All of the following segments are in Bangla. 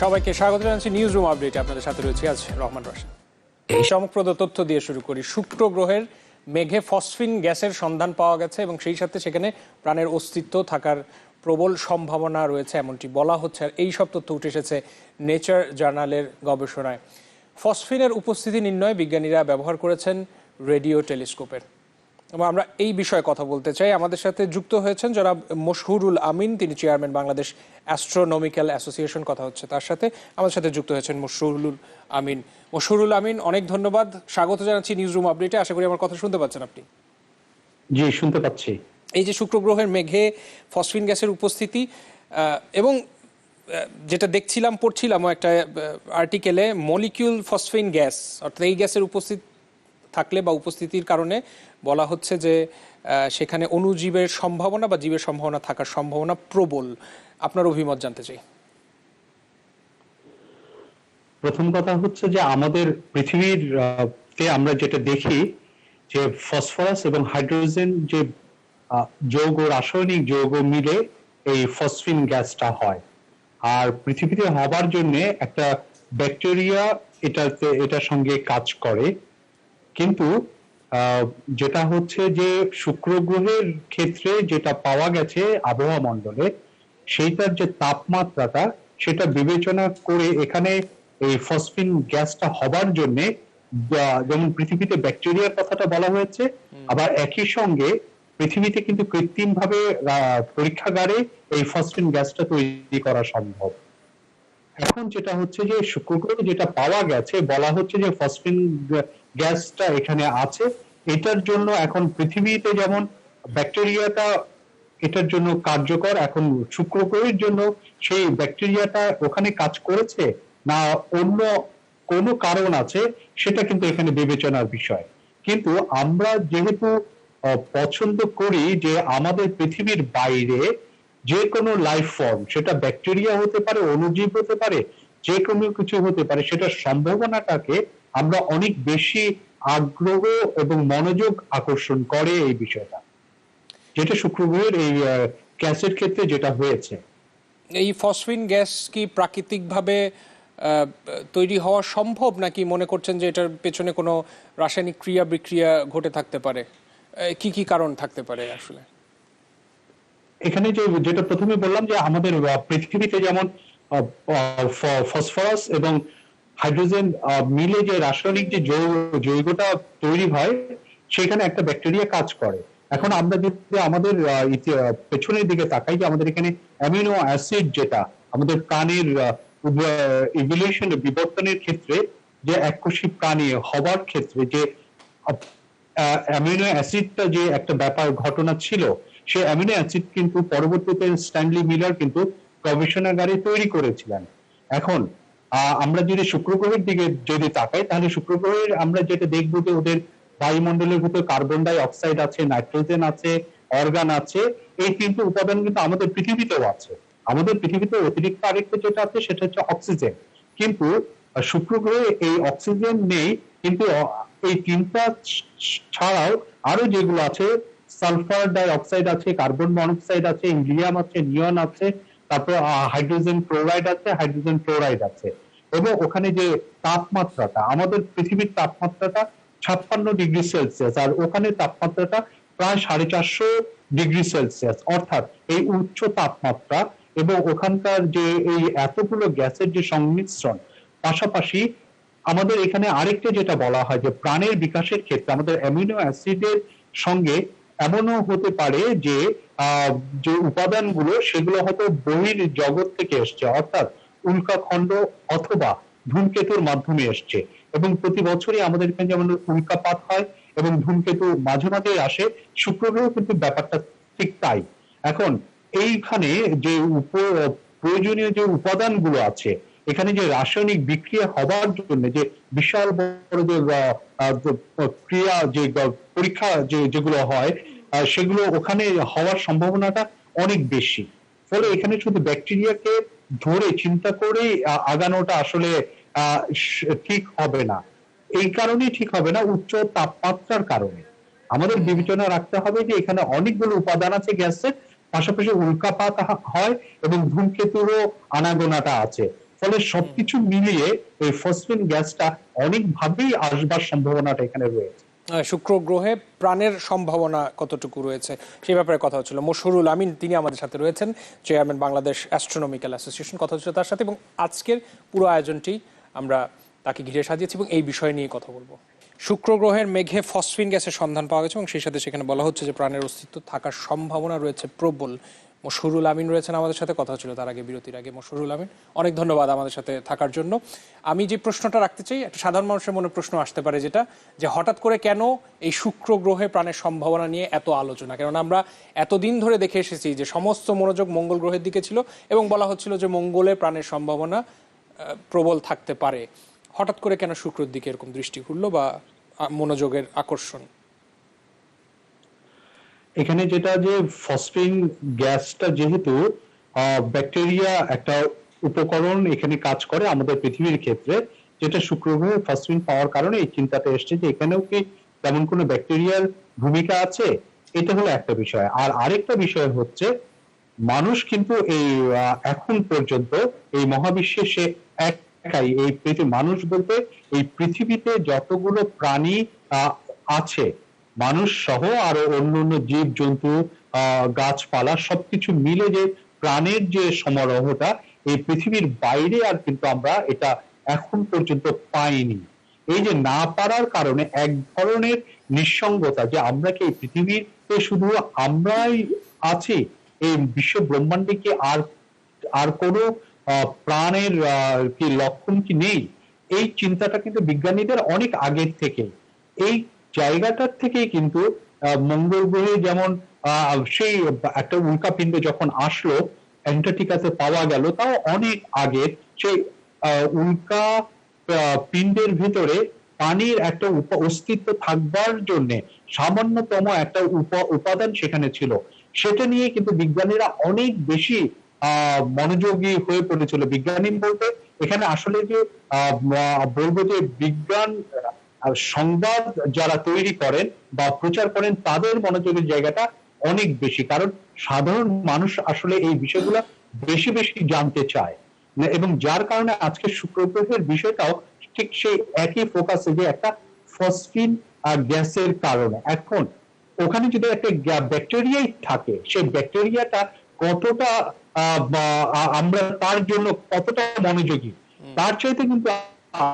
সবাইকে স্বাগত জানাচ্ছি নিউজ রুম আপডেটে। আপনাদের সাথে রয়েছে আজ রহমান রশিদ। এই চমকপ্রদ তথ্য দিয়ে শুরু করি। শুক্র গ্রহের মেঘে ফসফিন গ্যাসের সন্ধান পাওয়া গেছে এবং সেই সাথে সেখানে প্রাণের অস্তিত্ব থাকার প্রবল সম্ভাবনা রয়েছে এমনটি বলা হচ্ছে। আর এই সব তথ্য উঠে এসেছে নেচার জার্নালের গবেষণায়। ফসফিনের উপস্থিতি নির্ণয়ে বিজ্ঞানীরা ব্যবহার করেছেন রেডিও টেলিস্কোপের। এবং আমরা এই বিষয়ে কথা বলতে চাই। আমাদের সাথে যুক্ত হয়েছেন জনাব মশহুরুল আমিন, তিনি চেয়ারম্যান বাংলাদেশ অ্যাস্ট্রোনমিক্যাল অ্যাসোসিয়েশন। কথা হচ্ছে তার সাথে। আমাদের সাথে যুক্ত হয়েছেন মশহুরুল আমিন। মশহুরুল আমিন, অনেক ধন্যবাদ, স্বাগত জানাচ্ছি নিউজ রুম আপডেটে। আশা করি আমার কথা শুনতে পাচ্ছেন আপনি। জি, শুনতে পাচ্ছি। এই যে শুক্র গ্রহের মেঘে ফসফিন গ্যাসের উপস্থিতি, এবং যেটা দেখছিলাম, পড়ছিলাম একটা আর্টিকেলে, মলিকিউল ফসফিন গ্যাস, অর্থাৎ এই গ্যাসের উপস্থিতি থাকলে বা উপস্থিতির কারণে বলা হচ্ছে যে সেখানে অণুজীবের সম্ভাবনা বা জীবের সম্ভাবনা থাকার সম্ভাবনা প্রবল। আপনার অভিমত জানতে চাই। প্রথম কথা হচ্ছে যে আমাদের পৃথিবীর আমরা যেটা দেখি যে ফসফরাস এবং হাইড্রোজেন যে যৌগ, রাসায়নিক যৌগ মিলে এই ফসফিন গ্যাসটা হয়। আর পৃথিবীতে হবার জন্য একটা ব্যাকটেরিয়া এটার সঙ্গে কাজ করে। কিন্তু যেটা হচ্ছে যে শুক্র গ্রহের ক্ষেত্রে যেটা পাওয়া গেছে আবহাওয়া মণ্ডলে, সেইটার যে তাপমাত্রাটা সেটা বিবেচনা করে এখানে এই ফসফিন গ্যাসটা হবার জন্য, যেমন পৃথিবীতে ব্যাকটেরিয়ার কথাটা বলা হয়েছে, আবার একই সঙ্গে পৃথিবীতে কিন্তু কৃত্রিম ভাবে পরীক্ষাগারে এই ফসফিন গ্যাসটা তৈরি করা সম্ভব। এখন যেটা হচ্ছে যে শুক্র গ্রহে যেটা পাওয়া গেছে, বলা হচ্ছে যে ফসফিন গ্যাসটা এখানে আছে। এটার জন্য এখন পৃথিবীতে যেমন ব্যাকটেরিয়াটা এটার জন্য কার্যকর, এখন শুক্র গ্রহের জন্য সেই ব্যাকটেরিয়াটা ওখানে কাজ করেছে না অন্য কোনো কারণ আছে, সেটা কিন্তু এখানে বিবেচনার বিষয়। কিন্তু আমরা যেহেতু পছন্দ করি যে আমাদের পৃথিবীর বাইরে যে কোনো লাইফ ফর্ম, সেটা ব্যাকটেরিয়া হতে পারে, অণুজীব হতে পারে, যে কোনো কিছু হতে পারে, সেটার সম্ভাবনাটাকে আমরা অনেক বেশি আগ্রহ এবং মনোযোগ আকর্ষণ করে এই বিষয়টা, যেটা শুক্র গ্রহের এই গ্যাসের ক্ষেত্রে যেটা হয়েছে। এই ফসফিন গ্যাস কি প্রাকৃতিকভাবে তৈরি হওয়া সম্ভব, নাকি মনে করছেন যে এটার পেছনে কোনো রাসায়নিক ক্রিয়া বিক্রিয়া ঘটে থাকতে পারে? কি কি কারণ থাকতে পারে আসলে? এখানে যেটা প্রথমে বললাম যে আমাদের পৃথিবীতে যেমন ফসফরাস এবং হাইড্রোজেন মিলে যে রাসায়নিক যে যৌগটা তৈরি হয়, সেখানে একটা ব্যাকটেরিয়া কাজ করে। এখন আমরা যদি আমাদের পেছনের দিকে তাকাই, যে আমাদের এখানে অ্যামিনো অ্যাসিড, যেটা আমাদের প্রাণীর ইভলিউশন, বিবর্তনের ক্ষেত্রে, যে এককোষী প্রাণী হবার ক্ষেত্রে যে অ্যামিনো অ্যাসিডটা যে একটা ব্যাপার ঘটনা ছিল, সেই অ্যামিনো অ্যাসিড কিন্তু পরবর্তীতে স্ট্যানলি মিলার কিন্তু গবেষণাগারে তৈরি করেছিলেন। এখন আমরা যদি শুক্র গ্রহের দিকে যদি তাকাই, তাহলে শুক্র গ্রহের আমরা যেটা দেখবো যে ওদের বায়ুমণ্ডলের ভিতরে কার্বন ডাই অক্সাইড আছে, নাইট্রোজেন আছে, অর্গান আছে। এই তিনটি উপাদান কিন্তু আমাদের পৃথিবীতেও আছে। আমাদের পৃথিবীতে অতিরিক্ত আরেকটা যেটা আছে সেটা হচ্ছে অক্সিজেন। কিন্তু শুক্র গ্রহে এই অক্সিজেন নেই, কিন্তু এই তিনটা ছাড়াও আরো যেগুলো আছে, সালফার ডাই অক্সাইড আছে, কার্বন মনোক্সাইড আছে, হিলিয়াম আছে, নিয়ন আছে, তারপর হাইড্রোজেন ক্লোরাইড আছে, হাইড্রোজেন ফ্লোরাইড আছে। এবং ওখানে যে তাপমাত্রাটা, আমাদের পৃথিবীর তাপমাত্রাটা 56 ডিগ্রি সেলসিয়াস, আর ওখানে তাপমাত্রাটা প্রায় 450 ডিগ্রি সেলসিয়াস। অর্থাৎ এই উচ্চ তাপমাত্রা এবং ওখানকার যে এই এতগুলো গ্যাসের যে সংমিশ্রণ, পাশাপাশি আমাদের এখানে আরেকটা যেটা বলা হয় যে প্রাণের বিকাশের ক্ষেত্রে আমাদের অ্যামিনো অ্যাসিডের সঙ্গে এমনও হতে পারে যে যে উপাদানগুলো সেগুলো হয়তো বহির জগৎ থেকে এসছে, অর্থাৎ উল্কাখণ্ড অথবা ধূমকেতুর মাধ্যমে এসছে। এবং প্রতি বছরই আমাদের এখানে যেমন উল্কাপাত হয় এবং ধূমকেতু মাঝে মাঝে আসে, শুক্র গ্রহেও কিন্তু ব্যাপারটা ঠিক তাই। এখন এইখানে যে প্রয়োজনীয় যে উপাদানগুলো আছে, এখানে যে রাসায়নিক বিক্রিয়া হবার জন্য যে বিশাল বড় যে ক্রিয়া, যে পরীক্ষা যেগুলো হয়, সেগুলো ওখানে হওয়ার সম্ভাবনাটা অনেক বেশি। ফলে এখানে শুধু ব্যাকটেরিয়াকে ধরে চিন্তা করে আগানোটা আসলে ঠিক হবে না। এই কারণেই ঠিক হবে না, উচ্চ তাপমাত্রার কারণে। আমাদের বিবেচনা রাখতে হবে যে এখানে অনেকগুলো উপাদান আছে গ্যাসের, পাশাপাশি উল্কাপাত হয় এবং ধূমকেতুরও আনাগোনাটা আছে। ফলে সবকিছু মিলিয়ে এই ফসফিন গ্যাসটা অনেকভাবেই আসবার সম্ভাবনাটা এখানে রয়েছে। শুক্র গ্রহে প্রাণের সম্ভাবনা কতটুকু রয়েছে সেই ব্যাপারে কথা হচ্ছিল। মশহুরুল আমিন তিনি আমাদের সাথে রয়েছেন, চেয়ারম্যান বাংলাদেশ অ্যাস্ট্রোনমিক্যাল অ্যাসোসিয়েশন। কথা হচ্ছে তার সাথে এবং আজকের পুরো আয়োজনটি আমরা তাকে ঘিরে সাজিয়েছি এবং এই বিষয় নিয়ে কথা বলবো। শুক্র গ্রহের মেঘে ফসফিন গ্যাসের সন্ধান পাওয়া গেছে এবং সেই সাথে সেখানে বলা হচ্ছে যে প্রাণের অস্তিত্ব থাকার সম্ভাবনা রয়েছে প্রবল। মশহুরুল আমিন রয়েছেন আমাদের সাথে, কথা হচ্ছিল তার আগে বিরতির আগে। মশহুরুল আমিন, অনেক ধন্যবাদ আমাদের সাথে থাকার জন্য। আমি যে প্রশ্নটা রাখতে চাই, একটা সাধারণ মানুষের মনে প্রশ্ন আসতে পারে যেটা, যে হঠাৎ করে কেন এই শুক্র গ্রহে প্রাণের সম্ভাবনা নিয়ে এত আলোচনা? কেননা আমরা এতদিন ধরে দেখে এসেছি যে সমস্ত মনোযোগ মঙ্গল গ্রহের দিকে ছিল এবং বলা হচ্ছিল যে মঙ্গলে প্রাণের সম্ভাবনা প্রবল থাকতে পারে। হঠাৎ করে কেন শুক্রের দিকে এরকম দৃষ্টি ঘুরলো বা মনোযোগের আকর্ষণ? এখানে যেটা যে ফসফিন গ্যাসটা যেহেতু ব্যাকটেরিয়া একটা উপকরণ এখানে কাজ করে আমাদের পৃথিবীর ক্ষেত্রে, যেটা শুক্র গ্রহে ফসফিন পাওয়ার কারণে এই চিন্তাটা এসছে যে এখানেও কি তেমন কোনো ব্যাকটেরিয়ার ভূমিকা আছে। এটা হলো একটা বিষয়। আর আরেকটা বিষয় হচ্ছে মানুষ কিন্তু এই এখন পর্যন্ত এই মহাবিশ্বে সে একাই, এই মানুষ বলতে এই পৃথিবীতে যতগুলো প্রাণী আছে, মানুষ সহ আরো অন্যান্য জীব জন্তু গাছপালা সবকিছু মিলে যে প্রাণের যে সমারোহটা এই পৃথিবীর বাইরে আর কিন্তু আমরা এটা এখন পর্যন্ত পাইনি। এই যে না পারার কারণে এক ধরনের নিঃসঙ্গতা, যে আমরা কি এই পৃথিবীতে শুধু আমরাই আছি, এই বিশ্ব ব্রহ্মাণ্ডে কি আর আর কোনো প্রাণের কি লক্ষণ কি নেই, এই চিন্তাটা কিন্তু বিজ্ঞানীদের অনেক আগের থেকে। এই জায়গাটার থেকেই কিন্তু মঙ্গল গ্রহে যেমন সেই একটা উল্কাপিণ্ড যখন আসলো অ্যান্টার্কটিকাতে পাওয়া গেল, তাও অনেক আগে, সেই উল্কা পিণ্ডের ভিতরে পানির একটা অস্তিত্ব থাকবার জন্য সামান্যতম একটা উপাদান সেখানে ছিল। সেটা নিয়ে কিন্তু বিজ্ঞানীরা অনেক বেশি মনোযোগী হয়ে পড়েছিল। বিজ্ঞানী বলতে এখানে আসলে যে বলবো যে বিজ্ঞান সংবাদ যারা তৈরি করেন বা প্রচার করেন তাদের মনোযোগের জায়গাটা অনেক বেশি, কারণ সাধারণ মানুষ আসলে এই বিষয়গুলো বেশি বেশি জানতে চায় এবং যার কারণে আজকে শুক্র গ্রহের বিষয়টাও ঠিক সেই একই ফোকাসে, যে একটা ফসফিন গ্যাসের কারণে। এখন ওখানে যদি একটা ব্যাকটেরিয়াই থাকে, সেই ব্যাকটেরিয়াটা কতটা আমরা তার জন্য কতটা মনোযোগী, তার চাইতে কিন্তু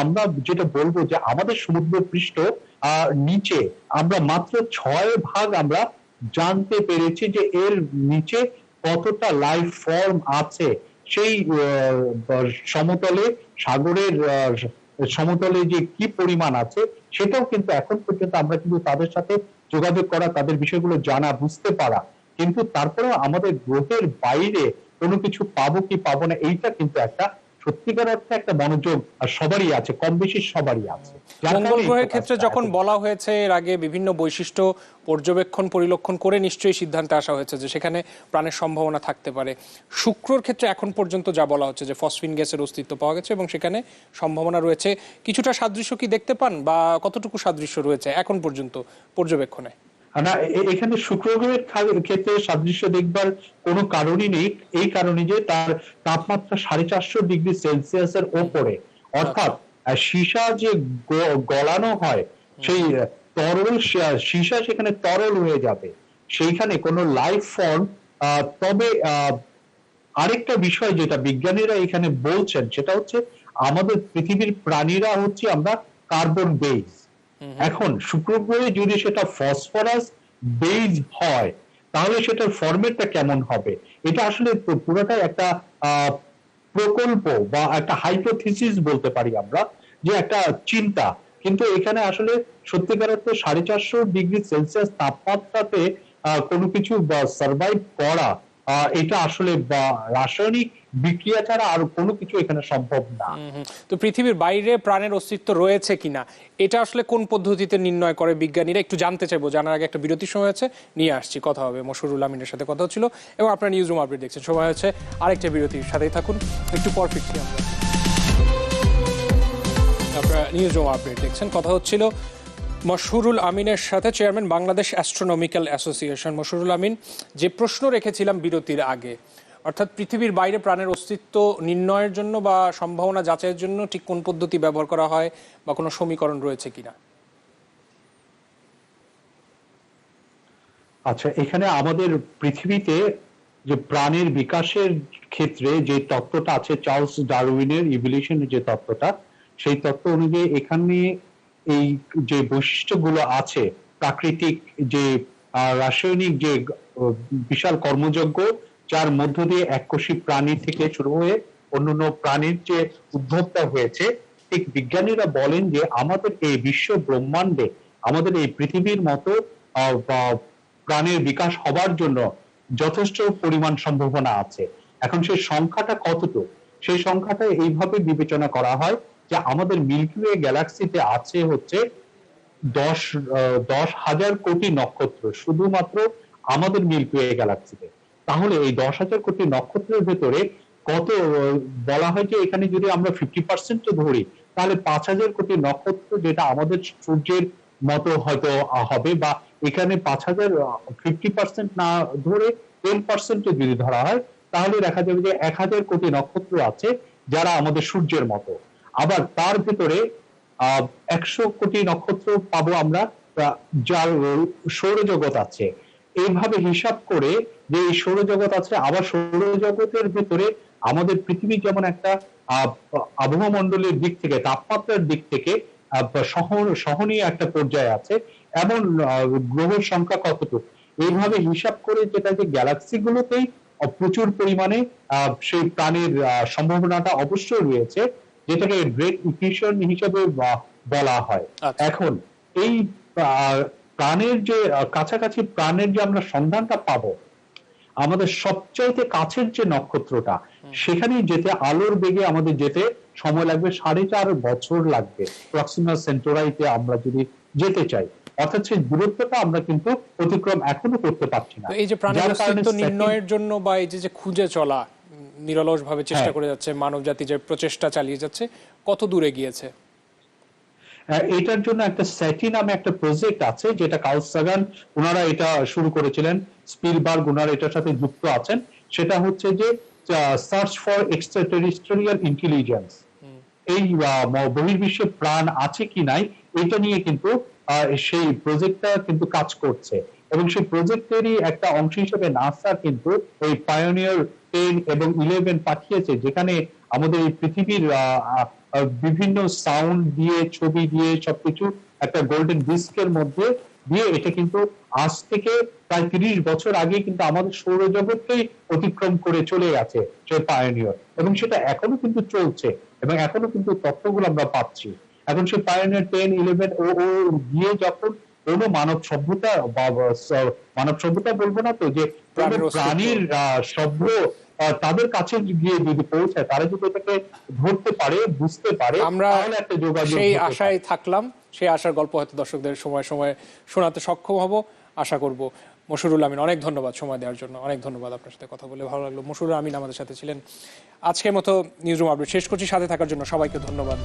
আমরা যেটা বলবো যে আমাদের সমুদ্র পৃষ্ঠ নিচে আমরা মাত্র 6% আমরা জানতে পেরেছি যে এর নিচে কতটা লাইফ ফর্ম আছে। সেই সমতলে, সাগরের সমতলে যে কি পরিমাণ আছে সেটাও কিন্তু এখন পর্যন্ত আমরা কিন্তু তাদের সাথে যোগাযোগ করা, তাদের বিষয়গুলো জানা, বুঝতে পারা, কিন্তু তারপরেও আমাদের গ্রহের বাইরে কোনো কিছু পাবো কি পাবো না, এইটা কিন্তু একটা সত্যিকার অর্থে একটা মনোযোগ সবারই আছে, কম বেশি সবারই আছে। মঙ্গল গ্রহের ক্ষেত্রে যখন বলা হয়েছে এর আগে বিভিন্ন বৈশিষ্ট্য পর্যবেক্ষণ পরিলক্ষণ করে নিশ্চয়ই সিদ্ধান্তে আসা হয়েছে যে সেখানে প্রাণের সম্ভাবনা থাকতে পারে। শুক্রর ক্ষেত্রে এখন পর্যন্ত যা বলা হচ্ছে যে ফসফিন গ্যাসের অস্তিত্ব পাওয়া গেছে এবং সেখানে সম্ভাবনা রয়েছে, কিছুটা সাদৃশ্য কি দেখতে পান বা কতটুকু সাদৃশ্য রয়েছে এখন পর্যন্ত পর্যবেক্ষণে? না, এখানে শুক্র গ্রহের ক্ষেত্রে সাদৃশ্য দেখবার কোনো কারণই নেই, এই কারণে যে তার তাপমাত্রা 450 ডিগ্রি সেলসিয়াসের ওপরে, অর্থাৎ সীসা যে গলানো হয় সেই তরল সীসা সেখানে তরল হয়ে যাবে, সেইখানে কোনো লাইফ ফর্ম। তবে আরেকটা বিষয় যেটা বিজ্ঞানীরা এখানে বলছেন সেটা হচ্ছে আমাদের পৃথিবীর প্রাণীরা হচ্ছে আমরা কার্বন বেস। এখন শুক্র গ্রহে যদি সেটা ফসফরাস বেস হয় তাহলে সেটার ফরম্যাটটা কেমন হবে, এটা আসলে পুরোটাই একটা প্রকল্প বা একটা হাইপোথিসিস বলতে পারি আমরা, যে একটা চিন্তা। কিন্তু এখানে আসলে সত্যিকার অর্থে 450 ডিগ্রি সেলসিয়াস তাপমাত্রাতে কোনো কিছু সার্ভাইভ করা, এটা আসলে রাসায়নিক বিক্রিয়া ছাড়া আর কোনো কিছু এখানে সম্ভব না। তো পৃথিবীর বাইরে প্রাণের অস্তিত্ব রয়েছে কিনা এটা আসলে কোন পদ্ধতিতে নির্ণয় করে বিজ্ঞানীরা, একটু জানতে চাইবো। জানার আগে একটা বিরতির সময় আছে, নিয়ে আসছি, কথা হবে। মশহুরুল আমিনের সাথে কথা হচ্ছিল এবং আপনারা নিউজ রুম আপডেট দেখছেন। সময় হচ্ছে আরেকটা বিরতির, সাথেই থাকুন, একটু পর ফিরছি আমরা। আপনারা নিউজ রুম আপডেট দেখছেন, কথা হচ্ছিল মশহুরুল আমিনের সাথে, চেয়ারম্যান বাংলাদেশ অ্যাস্ট্রোনমিক্যাল অ্যাসোসিয়েশন। মশহুরুল আমিন, যে প্রশ্ন রেখেছিলাম বিরতির আগে, অর্থাৎ পৃথিবীর বাইরে প্রাণের অস্তিত্ব নির্ণয়ের জন্য বা সম্ভাবনা যাচাইয়ের জন্য ঠিক কোন পদ্ধতি ব্যবহার করা হয় বা কোনো সমীকরণ রয়েছে কিনা? আচ্ছা, এখানে আমাদের পৃথিবীতে যে প্রাণের বিকাশের ক্ষেত্রে যে তত্ত্বটা আছে, চার্লস ডারউইনের ইভলিউশনের যে তত্ত্বটা, সেই তত্ত্ব অনুযায়ী এখানে এই যে বৈশিষ্ট্যগুলো আছে, প্রাকৃতিক যে রাসায়নিক যে বিশাল কর্মযজ্ঞ, যার মধ্য দিয়ে এককোষী প্রাণী থেকে শুরু হয়ে অন্যান্য প্রাণীর যে উদ্ভবটা হয়েছে, ঠিক বিজ্ঞানীরা বলেন যে আমাদের এই বিশ্ব ব্রহ্মাণ্ডে, আমাদের এই পৃথিবীর মতো প্রাণের বিকাশ হবার জন্য যথেষ্ট পরিমাণ সম্ভাবনা আছে। এখন সেই সংখ্যাটা কতটুকু, সেই সংখ্যাটা এইভাবে বিবেচনা করা হয় যে আমাদের মিল্কি ওয়ে গ্যালাক্সিতে আছে হচ্ছে 10,000 কোটি নক্ষত্র, শুধুমাত্র আমাদের মিল্কি ওয়ে গ্যালাক্সিতে। তাহলে এই 10,000 কোটি নক্ষত্রের ভেতরে কত, বলা হয় যে এখানে যদি আমরা 50% ধরি, তাহলে 5,000 কোটি নক্ষত্র, যেটা আমাদের সূর্যের মতো হয়তো হবে, বা এখানে 5,000 50% না ধরে 10% যদি ধরা হয়, তাহলে দেখা যাবে যে 1,000 কোটি নক্ষত্র আছে যারা আমাদের সূর্যের মতো। আবার তার ভিতরে 100 কোটি নক্ষত্র পাবো আমরা যার সৌরজগৎ আছে। এইভাবে হিসাব করে যে এই সৌরজগৎ আছে, আবার সৌরজগতের ভিতরে আমাদের পৃথিবী যেমন একটা আবহাওয়া মণ্ডলের দিক থেকে, তাপমাত্রার দিক থেকে সহনীয় একটা পর্যায়ে আছে, এমন গ্রহের সংখ্যা কতটুকু, এইভাবে হিসাব করে যেটা যে গ্যালাক্সি গুলোতেই প্রচুর পরিমাণে সেই প্রাণীর সম্ভাবনাটা অবশ্যই রয়েছে, যেটাকে গ্রেট ইকুয়েশন হিসেবে বলা হয়। এখন এই প্রাণের যে কাছাকাছি প্রাণের যে আমরা সন্ধানটা পাবো, আমাদের সবচাইতে কাছের যে নক্ষত্রটা, সেখানে যেতে আলোর বেগে আমাদের যেতে সময় লাগবে 4.5 বছর লাগবে প্রক্সিমা সেন্টোরাইতে আমরা যদি যেতে চাই। অর্থাৎ সেই দূরত্বটা আমরা কিন্তু অতিক্রম এখনো করতে পারছি না। এই যে প্রাণের অস্তিত্ব নির্ণয়ের জন্য বা এই যে খুঁজে চলা, নিরলস ভাবে চেষ্টা করে যাচ্ছে মানব জাতি, যে প্রচেষ্টা চালিয়ে যাচ্ছে, কত দূরে গিয়েছে? এটার জন্য একটা স্যাটি নামে একটা প্রজেক্ট আছে, যেটা কার্ল সাগান ওনারা এটা শুরু করেছিলেন, স্পিলবার্গ ওনারা এটার সাথে যুক্ত আছেন। সেটা হচ্ছে যে সার্চ ফর এক্সট্রাটেরিস্ট্রিয়াল ইন্টেলিজেন্স। এই বহির্বিশ্বে প্রাণ আছে কি নাই, এটা নিয়ে কিন্তু সেই প্রজেক্টটা কিন্তু কাজ করছে, এবং সেই প্রজেক্টেরই একটা অংশ হিসেবে নাসা কিন্তু এই পায়োনিয়ার 10 এবং 11 পাঠিয়েছে, যেখানে আমাদের এই পৃথিবীর বিভিন্ন সাউন্ড দিয়ে, ছবি দিয়ে, সবকিছু একটা গোল্ডেন ডিস্কের মধ্যে দিয়ে, এটা কিন্তু আজ থেকে প্রায় 30 বছর আগে কিন্তু আমাদের সৌরজগৎকেই অতিক্রম করে চলে গেছে সেই পায়োনিয়ার, এবং সেটা এখনো কিন্তু চলছে, এবং এখনো কিন্তু তথ্যগুলো আমরা পাচ্ছি। এখন সেই পায়োনিয়ার 10, 11 ও গিয়ে যখন কোনো মানব সভ্যতা বলবো না তো, যে প্রাণীর সভ্য তাদের কাছে গিয়ে যদি পৌঁছায়, তারা যদি এটাকে ধরতে পারে, বুঝতে পারে, আমরা একটা যোগাযোগ, সেই আশায় থাকলাম। সেই আশার গল্প হয়তো দর্শকদের সময় সময় শোনাতে সক্ষম হব, আশা করব। মশিউরুল আমিন, অনেক ধন্যবাদ সময় দেওয়ার জন্য। অনেক ধন্যবাদ, আপনার সাথে কথা বলে ভালো লাগলো। মশিউরুল আমিন আমাদের সাথে ছিলেন। আজকের মতো নিউজরুম আপডেট শেষ করছি। সাথে থাকার জন্য সবাইকে ধন্যবাদ।